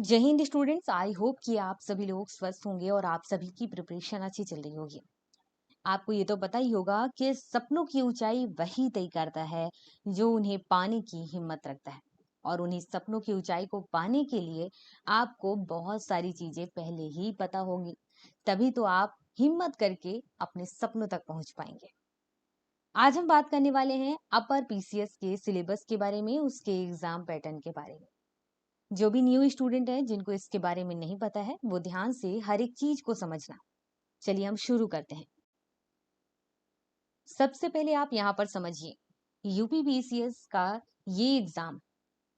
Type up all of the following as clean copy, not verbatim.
जय Hind students. I hope कि आप सभी लोग स्वस्थ होंगे और आप सभी की प्रिपरेशन अच्छी चल रही होगी। आपको ये तो पता ही होगा कि सपनों की ऊंचाई वही तय करता है जो उन्हें पाने की हिम्मत रखता है। और उन्हीं सपनों की ऊंचाई को पाने के लिए आपको बहुत सारी चीजें पहले ही पता होंगी। तभी तो आप हिम्मत करके अपने सपनों तक पहुंच पाएंगे। आज हम बात करने वाले हैं अपर पीसीएस के सिलेबस के बारे में, उसके एग्जाम पैटर्न के बारे में। जो भी न्यू स्टूडेंट है जिनको इसके बारे में नहीं पता है वो ध्यान से हर एक चीज को समझना। चलिए हम शुरू करते हैं। सबसे पहले आप यहाँ पर समझिए, यूपी पीसीएस का ये एग्जाम,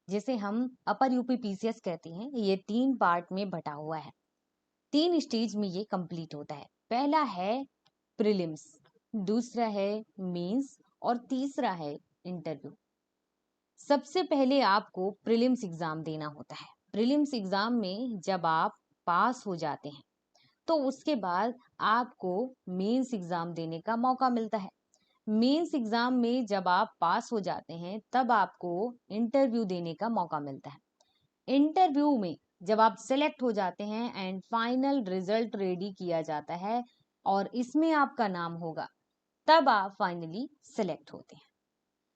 जिसे हम अपर यूपी पीसीएस कहते हैं, ये 3 पार्ट में बटा हुआ है। 3 स्टेज में ये कंप्लीट होता है। पहला है प्रीलिम्स, दूसरा है मेंस और तीसरा है इंटरव्यू। सबसे पहले आपको प्रीलिम्स एग्जाम देना होता है। प्रीलिम्स एग्जाम में जब आप पास हो जाते हैं तो उसके बाद आपको मेंस एग्जाम देने का मौका मिलता है। मेंस एग्जाम में जब आप पास हो जाते हैं तब आपको इंटरव्यू देने का मौका मिलता है। इंटरव्यू में जब आप सिलेक्ट हो जाते हैं एंड फाइनल रिजल्ट रेडी किया जाता है और इसमें आपका नाम होगा, तब आप फाइनली सिलेक्ट होते हैं।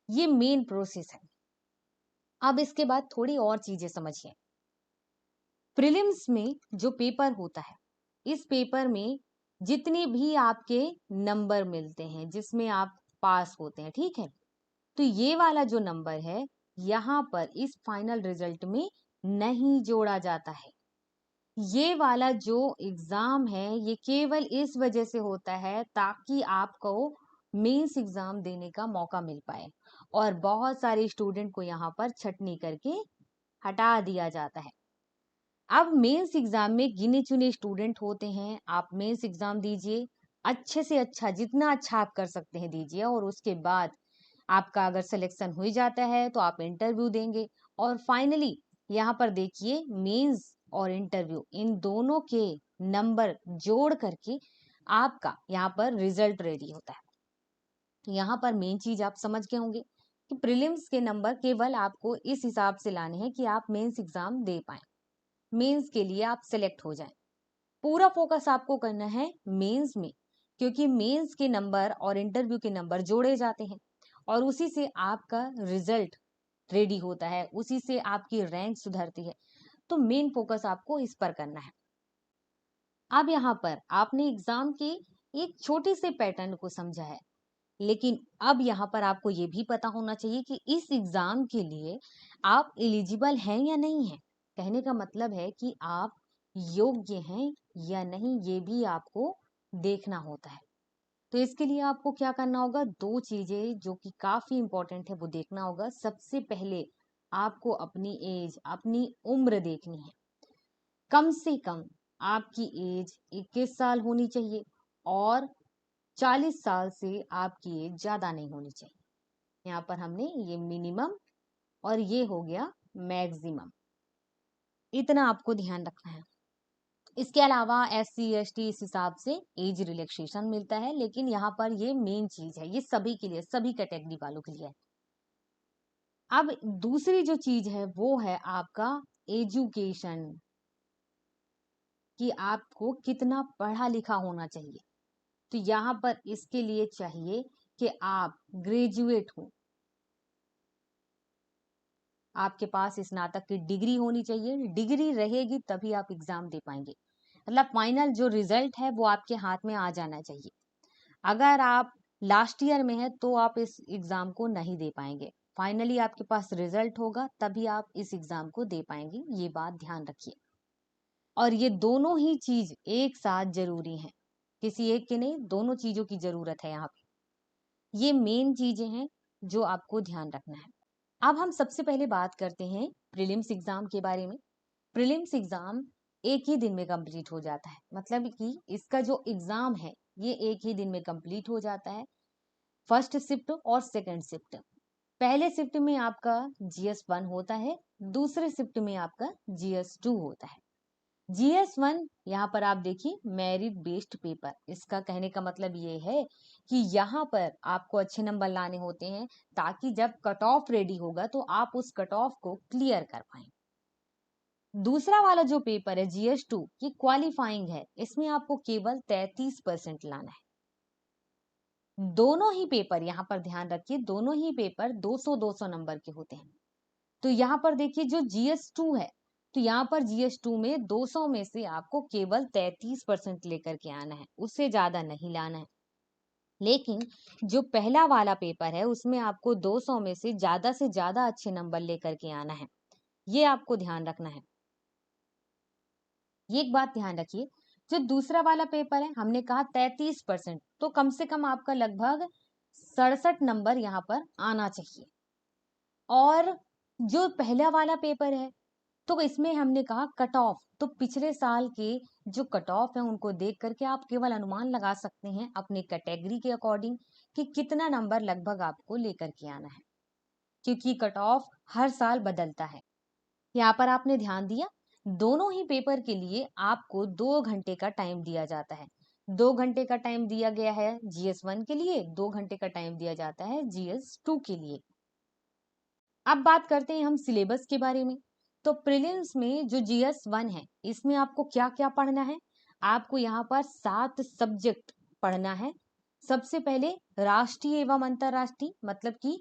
ये मेन प्रोसेस है। अब इसके बाद थोड़ी और चीजें समझिए। प्रीलिम्स में जो पेपर होता है, इस पेपर में जितने भी आपके नंबर मिलते हैं जिसमें आप पास होते हैं, ठीक है, तो ये वाला जो नंबर है यहाँ पर इस फाइनल रिजल्ट में नहीं जोड़ा जाता है। ये वाला जो एग्जाम है ये केवल इस वजह से होता है ताकि आपको मेंस एग्जाम देने का मौका मिल पाए और बहुत सारे स्टूडेंट को यहाँ पर छटनी करके हटा दिया जाता है। अब मेंस एग्जाम में गिने चुने स्टूडेंट होते हैं। आप मेंस एग्जाम दीजिए, अच्छे से अच्छा, जितना अच्छा आप कर सकते हैं दीजिए, और उसके बाद आपका अगर सिलेक्शन हो जाता है तो आप इंटरव्यू देंगे। और फाइनली यहाँ पर देखिए, मेंस और इंटरव्यू इन दोनों के नंबर जोड़ करके आपका यहाँ पर रिजल्ट रेडी होता है। यहाँ पर मेन चीज आप समझ गए होंगे कि प्रीलिम्स के नंबर केवल आपको इस हिसाब से लाने हैं कि आप मेंस एग्जाम दे पाए, मेंस के लिए आप सिलेक्ट हो जाएं। पूरा फोकस आपको करना है मेंस में, क्योंकि मेंस के नंबर और इंटरव्यू के नंबर जोड़े जाते हैं और उसी से आपका रिजल्ट रेडी होता है, उसी से आपकी रैंक सुधरती है। तो मेन फोकस आपको इस पर करना है। अब यहाँ पर आपने एग्जाम के एक छोटे से पैटर्न को समझा है, लेकिन अब यहाँ पर आपको ये भी पता होना चाहिए कि इस एग्जाम के लिए आप एलिजिबल हैं या नहीं हैं। कहने का मतलब है कि आप योग्य हैं या नहीं, ये भी आपको देखना होता है। तो इसके लिए आपको क्या करना होगा, 2 चीजें जो कि काफी इंपॉर्टेंट है वो देखना होगा। सबसे पहले आपको अपनी एज, अपनी उम्र देखनी है। कम से कम आपकी एज 21 साल होनी चाहिए और 40 साल से आपकी एज ज्यादा नहीं होनी चाहिए। यहाँ पर हमने ये मिनिमम और ये हो गया मैक्सिमम, इतना आपको ध्यान रखना है। इसके अलावा SC ST इस हिसाब से एज रिलैक्सेशन मिलता है, लेकिन यहाँ पर ये मेन चीज है, ये सभी के लिए, सभी कैटेगरी वालों के लिए है। अब दूसरी जो चीज है वो है आपका एजुकेशन, कि आपको कितना पढ़ा लिखा होना चाहिए। तो यहाँ पर इसके लिए चाहिए कि आप ग्रेजुएट हो, आपके पास स्नातक की डिग्री होनी चाहिए। डिग्री रहेगी तभी आप एग्जाम दे पाएंगे। मतलब फाइनल जो रिजल्ट है वो आपके हाथ में आ जाना चाहिए। अगर आप लास्ट ईयर में है तो आप इस एग्जाम को नहीं दे पाएंगे। फाइनली आपके पास रिजल्ट होगा तभी आप इस एग्जाम को दे पाएंगे, ये बात ध्यान रखिए। और ये दोनों ही चीज एक साथ जरूरी हैं, किसी एक के नहीं, दोनों चीजों की जरूरत है यहाँ पे। ये मेन चीजें हैं जो आपको ध्यान रखना है। अब हम सबसे पहले बात करते हैं प्रीलिम्स एग्जाम के बारे में। प्रीलिम्स एग्जाम एक ही दिन में कंप्लीट हो जाता है, मतलब कि इसका जो एग्जाम है ये एक ही दिन में कंप्लीट हो जाता है। फर्स्ट शिफ्ट और सेकंड शिफ्ट। पहले शिफ्ट में आपका GS1 होता है, दूसरे शिफ्ट में आपका GS2 होता है। GS1 यहाँ पर आप देखिए मेरिट बेस्ड पेपर, इसका कहने का मतलब ये है कि यहाँ पर आपको अच्छे नंबर लाने होते हैं ताकि जब कट ऑफ रेडी होगा तो आप उस कट ऑफ को क्लियर कर पाए। दूसरा वाला जो पेपर है GS2 ये क्वालिफाइंग है, इसमें आपको केवल 33% लाना है। दोनों ही पेपर यहाँ पर ध्यान रखिए, दोनों ही पेपर 200-200 नंबर के होते हैं। तो यहाँ पर देखिए जो GS2 है, तो यहाँ पर GS2 में 200 में से आपको केवल 33% लेकर के आना है, उससे ज्यादा नहीं लाना है। लेकिन जो पहला वाला पेपर है उसमें आपको 200 में से ज्यादा अच्छे नंबर लेकर के आना है, ये आपको ध्यान रखना है। ये एक बात ध्यान रखिए, जो दूसरा वाला पेपर है हमने कहा 33%, तो कम से कम आपका लगभग 67 नंबर यहाँ पर आना चाहिए। और जो पहला वाला पेपर है तो इसमें हमने कहा कट ऑफ, तो पिछले साल के जो कट ऑफ है उनको देख करके आप केवल अनुमान लगा सकते हैं अपनी कैटेगरी के अकॉर्डिंग कि कितना नंबर लगभग आपको लेकर के आना है, क्योंकि कट ऑफ हर साल बदलता है। यहाँ पर आपने ध्यान दिया, दोनों ही पेपर के लिए आपको 2 घंटे का टाइम दिया जाता है। 2 घंटे का टाइम दिया गया है GS1 के लिए, 2 घंटे का टाइम दिया जाता है GS2 के लिए। अब बात करते हैं हम सिलेबस के बारे में। तो प्रीलिम्स में जो GS1 है इसमें आपको क्या क्या पढ़ना है, आपको यहाँ पर 7 सब्जेक्ट पढ़ना है। सबसे पहले राष्ट्रीय एवं अंतरराष्ट्रीय, मतलब कि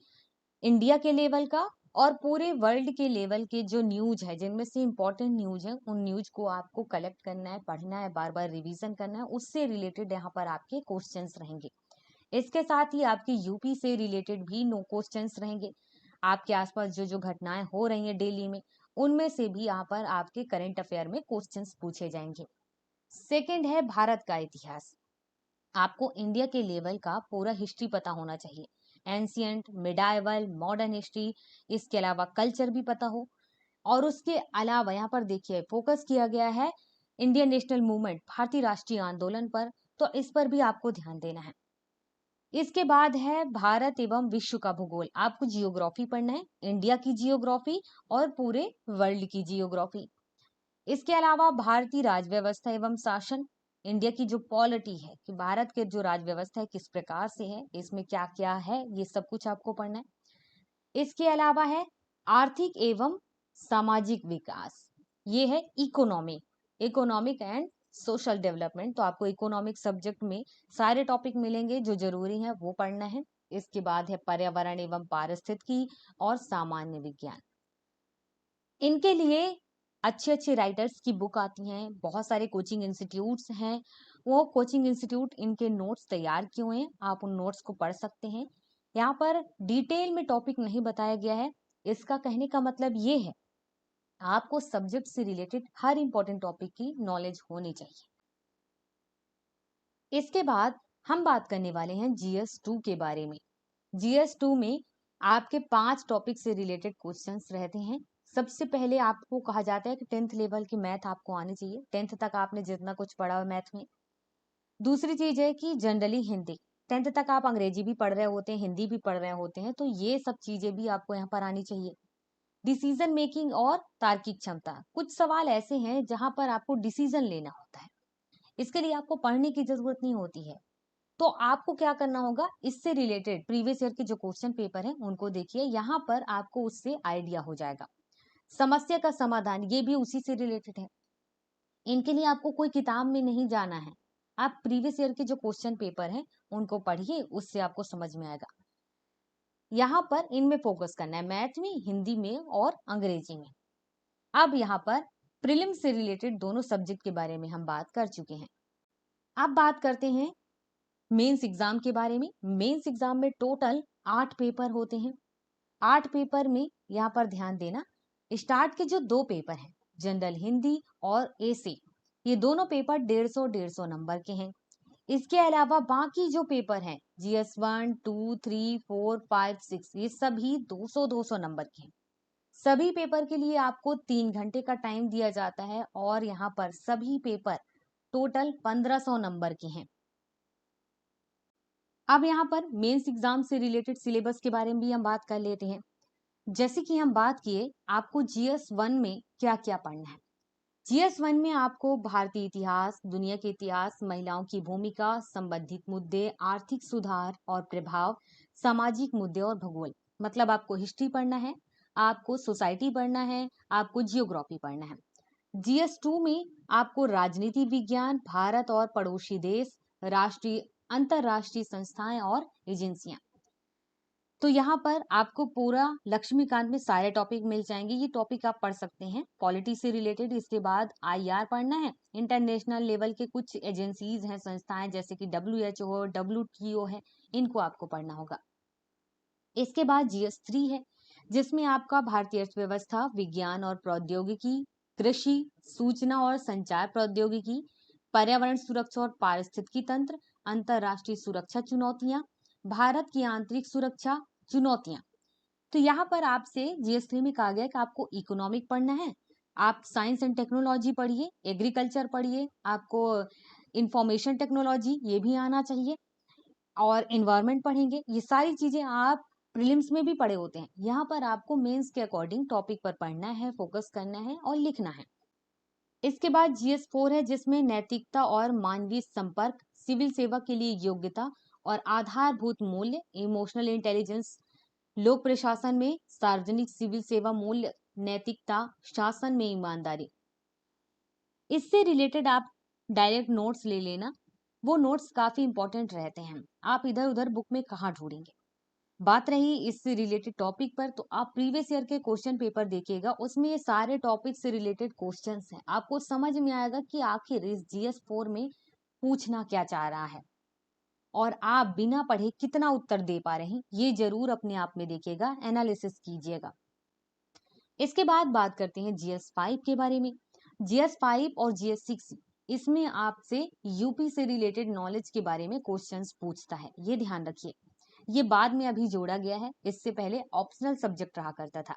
इंडिया के लेवल का और पूरे वर्ल्ड के लेवल के जो न्यूज है, जिनमें से इंपॉर्टेंट न्यूज है, उन न्यूज को आपको कलेक्ट करना है, पढ़ना है, बार बार रिवीजन करना है, उससे रिलेटेड यहाँ पर आपके क्वेश्चंस रहेंगे। इसके साथ ही आपके यूपी से रिलेटेड भी नो क्वेश्चंस रहेंगे। आपके आसपास जो जो घटनाएं हो रही हैं डेली में, उनमें से भी यहाँ पर आपके करंट अफेयर में क्वेश्चंस पूछे जाएंगे। सेकंड है भारत का इतिहास, आपको इंडिया के लेवल का पूरा हिस्ट्री पता होना चाहिए, एंशियंट, मिडाइवल, मॉडर्न हिस्ट्री, इसके अलावा कल्चर भी पता हो। और उसके अलावा यहाँ पर देखिए फोकस किया गया है इंडियन नेशनल मूवमेंट, भारतीय राष्ट्रीय आंदोलन पर, तो इस पर भी आपको ध्यान देना है। इसके बाद है भारत एवं विश्व का भूगोल, आपको जियोग्राफी पढ़ना है, इंडिया की जियोग्राफी और पूरे वर्ल्ड की जियोग्राफी। इसके अलावा भारतीय राज व्यवस्था एवं शासन, इंडिया की जो पॉलिटी है कि भारत के जो राज व्यवस्था है किस प्रकार से है, इसमें क्या क्या है, ये सब कुछ आपको पढ़ना है। इसके अलावा है आर्थिक एवं सामाजिक विकास, ये है economic, economic and social development, तो आपको इकोनॉमिक सब्जेक्ट में सारे टॉपिक मिलेंगे जो जरूरी है वो पढ़ना है। इसके बाद है पर्यावरण एवं पारिस्थितिकी और सामान्य विज्ञान। इनके लिए अच्छे अच्छे राइटर्स की बुक आती हैं, बहुत सारे कोचिंग इंस्टीट्यूट्स हैं, वो कोचिंग इंस्टीट्यूट इनके नोट्स तैयार किए हुए हैं, आप उन नोट्स को पढ़ सकते हैं। यहाँ पर डिटेल में टॉपिक नहीं बताया गया है, इसका कहने का मतलब ये है आपको सब्जेक्ट से रिलेटेड हर इंपॉर्टेंट टॉपिक की नॉलेज होनी चाहिए। इसके बाद हम बात करने वाले हैं GS2 के बारे में। GS2 में आपके 5 टॉपिक से रिलेटेड क्वेश्चंस रहते हैं। सबसे पहले आपको कहा जाता है कि 10th लेवल की मैथ आपको आनी चाहिए, 10th तक आपने जितना कुछ पढ़ा हो मैथ में। दूसरी चीज है कि जनरली हिंदी, 10th तक आप अंग्रेजी भी पढ़ रहे होते हैं, हिंदी भी पढ़ रहे होते हैं, तो ये सब चीजें भी आपको यहाँ पर आनी चाहिए। डिसीजन मेकिंग और तार्किक क्षमता, कुछ सवाल ऐसे हैं जहां पर आपको डिसीजन लेना होता है, इसके लिए आपको पढ़ने की जरूरत नहीं होती है। तो आपको क्या करना होगा, इससे रिलेटेड प्रीवियस ईयर के जो क्वेश्चन पेपर है उनको देखिए, यहाँ पर आपको उससे आइडिया हो जाएगा। समस्या का समाधान, ये भी उसी से रिलेटेड है। इनके लिए आपको कोई किताब में नहीं जाना है, आप प्रीवियस ईयर के जो क्वेश्चन पेपर है उनको पढ़िए, उससे आपको समझ में आएगा। यहाँ पर इनमें फोकस करना है, मैथ में, हिंदी में और अंग्रेजी में। अब यहाँ पर प्रीलिम से रिलेटेड दोनों सब्जेक्ट के बारे में हम बात कर चुके हैं। अब बात करते हैं मेंस एग्जाम के बारे में। मेंस एग्जाम में टोटल 8 पेपर होते हैं। 8 पेपर में यहाँ पर ध्यान देना, स्टार्ट के जो 2 पेपर हैं, जनरल हिंदी और एसी, ये दोनों पेपर 150-150 नंबर के हैं। इसके अलावा बाकी जो पेपर हैं GS1, 2, 3, 4, 5, 6, ये सभी 200-200 नंबर के हैं। सभी पेपर के लिए आपको 3 घंटे का टाइम दिया जाता है और यहाँ पर सभी पेपर टोटल 1500 नंबर के हैं। अब यहाँ पर मेंस एग्जाम से रिलेटेड सिलेबस के बारे में भी हम बात कर लेते हैं। जैसे कि हम बात किए, आपको GS1 में क्या क्या पढ़ना है। GS1 में आपको भारतीय इतिहास, दुनिया के इतिहास, महिलाओं की भूमिका, संबंधित मुद्दे, आर्थिक सुधार और प्रभाव, सामाजिक मुद्दे और भूगोल, मतलब आपको हिस्ट्री पढ़ना है, आपको सोसाइटी पढ़ना है, आपको जियोग्राफी पढ़ना है। GS2 में आपको राजनीति विज्ञान, भारत और पड़ोसी देश, राष्ट्रीय अंतरराष्ट्रीय संस्थाएं और एजेंसियां। तो यहाँ पर आपको पूरा लक्ष्मीकांत में सारे टॉपिक मिल जाएंगे। ये टॉपिक आप पढ़ सकते हैं पॉलिटी से रिलेटेड। इसके बाद IR पढ़ना है, इंटरनेशनल लेवल के कुछ एजेंसीज हैं, संस्थाएं जैसे कि WHO, WTO है, इनको आपको पढ़ना होगा। इसके बाद GS3 है, जिसमें आपका भारतीय अर्थव्यवस्था, विज्ञान और प्रौद्योगिकी, कृषि, सूचना और संचार प्रौद्योगिकी, पर्यावरण सुरक्षा और पारिस्थितिकी तंत्र, अंतरराष्ट्रीय सुरक्षा चुनौतियां, भारत की आंतरिक सुरक्षा चुनौतियां। तो यहाँ पर आपसे GS3 में कहा गया कि आपको इकोनॉमिक पढ़ना है, आप साइंस एंड टेक्नोलॉजी पढ़िए, एग्रीकल्चर पढ़िए, आपको इंफॉर्मेशन टेक्नोलॉजी ये भी आना चाहिए, और इन्वायरमेंट पढ़ेंगे। ये सारी चीजें आप प्रीलिम्स में भी पढ़े होते हैं। यहाँ पर आपको मेंस के अकॉर्डिंग टॉपिक पर पढ़ना है, फोकस करना है और लिखना है। इसके बाद GS4 है, जिसमें नैतिकता और मानवीय संपर्क, सिविल सेवा के लिए योग्यता और आधारभूत मूल्य, इमोशनल इंटेलिजेंस, लोक प्रशासन में सार्वजनिक सिविल सेवा मूल्य, नैतिकता, शासन में ईमानदारी। इससे रिलेटेड आप डायरेक्ट नोट्स ले लेना, वो नोट्स काफी इंपॉर्टेंट रहते हैं। आप इधर उधर बुक में कहाँ ढूंढेंगे। बात रही इससे रिलेटेड टॉपिक पर, तो आप प्रीवियस ईयर के क्वेश्चन पेपर देखिएगा, उसमें ये सारे टॉपिक से रिलेटेड क्वेश्चंस हैं। आपको समझ में आएगा कि आखिर इस GS4 में पूछना क्या चाह रहा है, और आप बिना पढ़े कितना उत्तर दे पा रहे हैं, ये जरूर अपने आप में देखिएगा, एनालिसिस कीजिएगा। इसके बाद बात करते हैं GS5 के बारे में। GS5 और GS6, इसमें आपसे यूपी से रिलेटेड नॉलेज के बारे में क्वेश्चंस पूछता है, ये ध्यान रखिए। ये बाद में अभी जोड़ा गया है, इससे पहले ऑप्शनल सब्जेक्ट रहा करता था।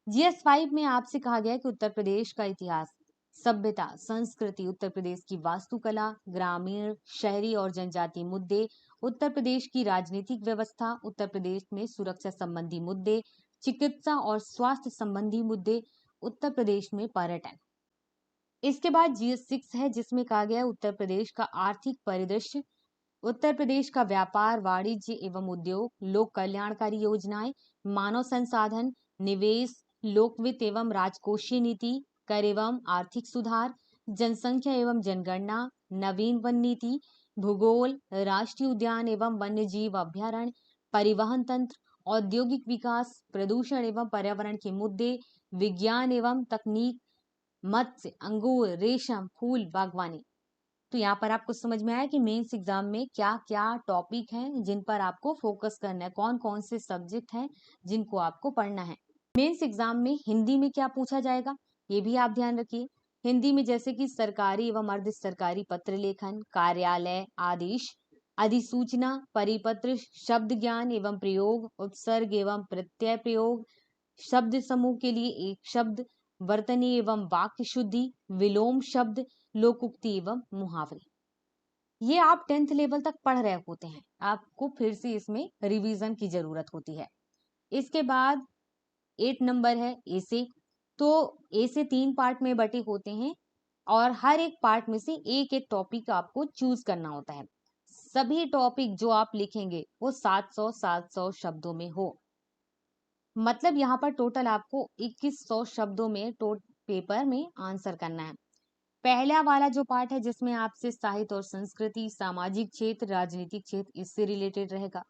GS5 में आपसे कहा गया है कि उत्तर प्रदेश का इतिहास, सभ्यता, संस्कृति, उत्तर प्रदेश की वास्तुकला, ग्रामीण, शहरी और जनजातीय मुद्दे, उत्तर प्रदेश की राजनीतिक व्यवस्था, उत्तर प्रदेश में सुरक्षा संबंधी मुद्दे, चिकित्सा और स्वास्थ्य संबंधी मुद्दे, उत्तर प्रदेश में पर्यटन। इसके बाद GS6 है, जिसमें कहा गया है उत्तर प्रदेश का आर्थिक परिदृश्य, उत्तर प्रदेश का व्यापार, वाणिज्य एवं उद्योग, लोक कल्याणकारी योजनाएं, मानव संसाधन, निवेश, लोक वित्त एवं राजकोषीय नीति, कर एवं आर्थिक सुधार, जनसंख्या एवं जनगणना, नवीन वन नीति, भूगोल, राष्ट्रीय उद्यान एवं वन्य जीव अभ्यारण्य, परिवहन तंत्र, औद्योगिक विकास, प्रदूषण एवं पर्यावरण के मुद्दे, विज्ञान एवं तकनीक, मत्स्य, अंगूर, रेशम, फूल, बागवानी। तो यहाँ पर आपको समझ में आया कि मेंस एग्जाम में क्या क्या टॉपिक हैं जिन पर आपको फोकस करना है, कौन कौन से सब्जेक्ट हैं जिनको आपको पढ़ना है। मेंस एग्जाम में हिंदी में क्या पूछा जाएगा, ये भी आप ध्यान रखिए। हिंदी में जैसे कि सरकारी एवं अर्ध सरकारी पत्र लेखन, कार्यालय, आदेश, अधिसूचना, परिपत्र, शब्द ज्ञान एवं प्रयोग, उपसर्ग एवं प्रत्यय प्रयोग, शब्द समूह के लिए एक शब्द, वर्तनी एवं वाक्य शुद्धि, विलोम शब्द, लोकोक्ति एवं मुहावरे। ये आप 10th लेवल तक पढ़ रहे होते हैं, आपको फिर से इसमें रिवीजन की जरूरत होती है। इसके बाद 8 नंबर है ऐसे। तो ऐसे 3 पार्ट में बटे होते हैं, और हर एक पार्ट में से एक एक टॉपिक आपको चूज करना होता है। सभी टॉपिक जो आप लिखेंगे वो 700 शब्दों में हो। मतलब यहाँ पर टोटल आपको 2100 शब्दों में पेपर में आंसर करना है। पहला वाला जो पार्ट है, जिसमें आपसे साहित्य और संस्कृति, सामाजिक क्षेत्र, राजनीतिक क्षेत्र, इससे रिलेटेड रहेगा।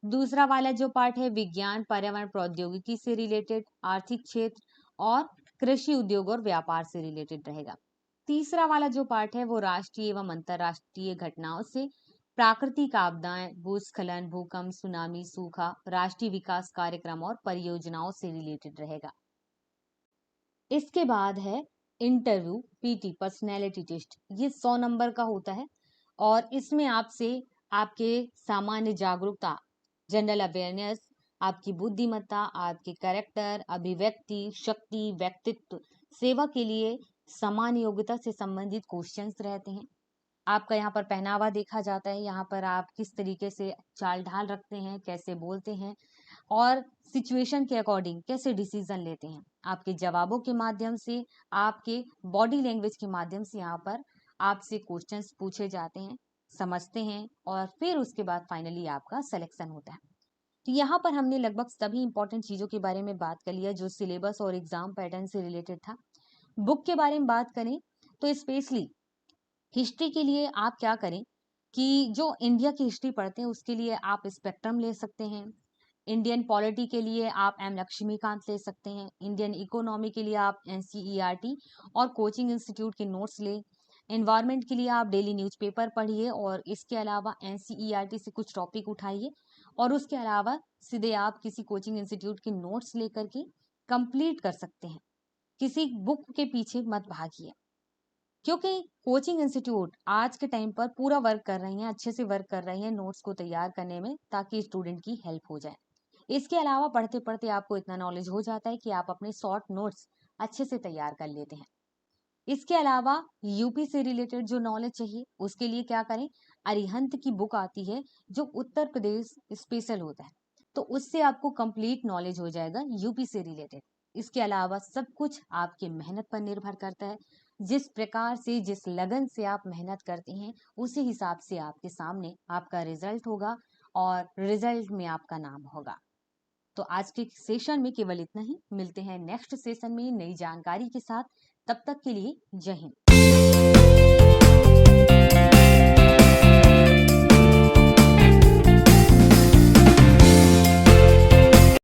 दूसरा वाला जो पार्ट है, विज्ञान, पर्यावरण, प्रौद्योगिकी से रिलेटेड, आर्थिक क्षेत्र और कृषि, उद्योग और व्यापार से रिलेटेड रहेगा। तीसरा वाला जो पार्ट है वो राष्ट्रीय एवं अंतरराष्ट्रीय घटनाओं से, प्राकृतिक आपदाएं, भूस्खलन, भूकंप, सुनामी, सूखा, राष्ट्रीय विकास कार्यक्रम और परियोजनाओं से रिलेटेड रहेगा। इसके बाद है इंटरव्यू PT, पर्सनैलिटी टेस्ट। ये 100 नंबर का होता है, और इसमें आपसे आपके सामान्य जागरूकता, जनरल अवेयरनेस, आपकी बुद्धिमत्ता, आपके कैरेक्टर, अभिव्यक्ति शक्ति, व्यक्तित्व, सेवा के लिए समान योग्यता से संबंधित क्वेश्चंस रहते हैं। आपका यहाँ पर पहनावा देखा जाता है, यहाँ पर आप किस तरीके से चाल ढाल रखते हैं, कैसे बोलते हैं, और सिचुएशन के अकॉर्डिंग कैसे डिसीजन लेते हैं। आपके जवाबों के माध्यम से, आपके बॉडी लैंग्वेज के माध्यम से यहाँ पर आपसे क्वेश्चंस पूछे जाते हैं, समझते हैं, और फिर उसके बाद फाइनली आपका सिलेक्शन होता है। तो यहाँ पर हमने लगभग सभी इंपॉर्टेंट चीजों के बारे में बात कर लिया जो सिलेबस और एग्जाम पैटर्न से रिलेटेड था। बुक के बारे में बात करें तो स्पेशली हिस्ट्री के लिए आप क्या करें कि जो इंडिया की हिस्ट्री पढ़ते हैं उसके लिए आप स्पेक्ट्रम ले सकते हैं। इंडियन पॉलिटी के लिए आप एम लक्ष्मीकांत ले सकते हैं। इंडियन इकोनॉमी के लिए आप एनसीईआरटी और कोचिंग इंस्टीट्यूट के नोट्स ले। एनवायरनमेंट के लिए आप डेली न्यूज़पेपर पढ़िए और इसके अलावा एनसीईआरटी से कुछ टॉपिक उठाइए और उसके अलावा सीधे आप किसी कोचिंग इंस्टीट्यूट के नोट्स लेकर के कंप्लीट कर सकते हैं। किसी बुक के पीछे मत भागिए, क्योंकि कोचिंग इंस्टीट्यूट आज के टाइम पर पूरा वर्क कर रही हैं, अच्छे से वर्क कर रही हैं नोट्स को तैयार करने में, ताकि स्टूडेंट की हेल्प हो जाए। इसके अलावा पढ़ते पढ़ते आपको इतना नॉलेज हो जाता है कि आप अपने शॉर्ट नोट्स अच्छे से तैयार कर लेते हैं। इसके अलावा यूपी से रिलेटेड जो नॉलेज चाहिए उसके लिए क्या करें, अरिहंत की बुक आती है जो उत्तर प्रदेश स्पेशल होता है, तो उससे आपको कंप्लीट नॉलेज हो जाएगा यूपी से रिलेटेड। इसके अलावा सब कुछ आपके मेहनत पर निर्भर करता है। जिस प्रकार से, जिस लगन से आप मेहनत करते हैं उसी हिसाब से आपके सामने आपका रिजल्ट होगा और रिजल्ट में आपका नाम होगा। तो आज के सेशन में केवल इतना ही। मिलते हैं नेक्स्ट सेशन में नई जानकारी के साथ। तब तक के लिए जय हिंद।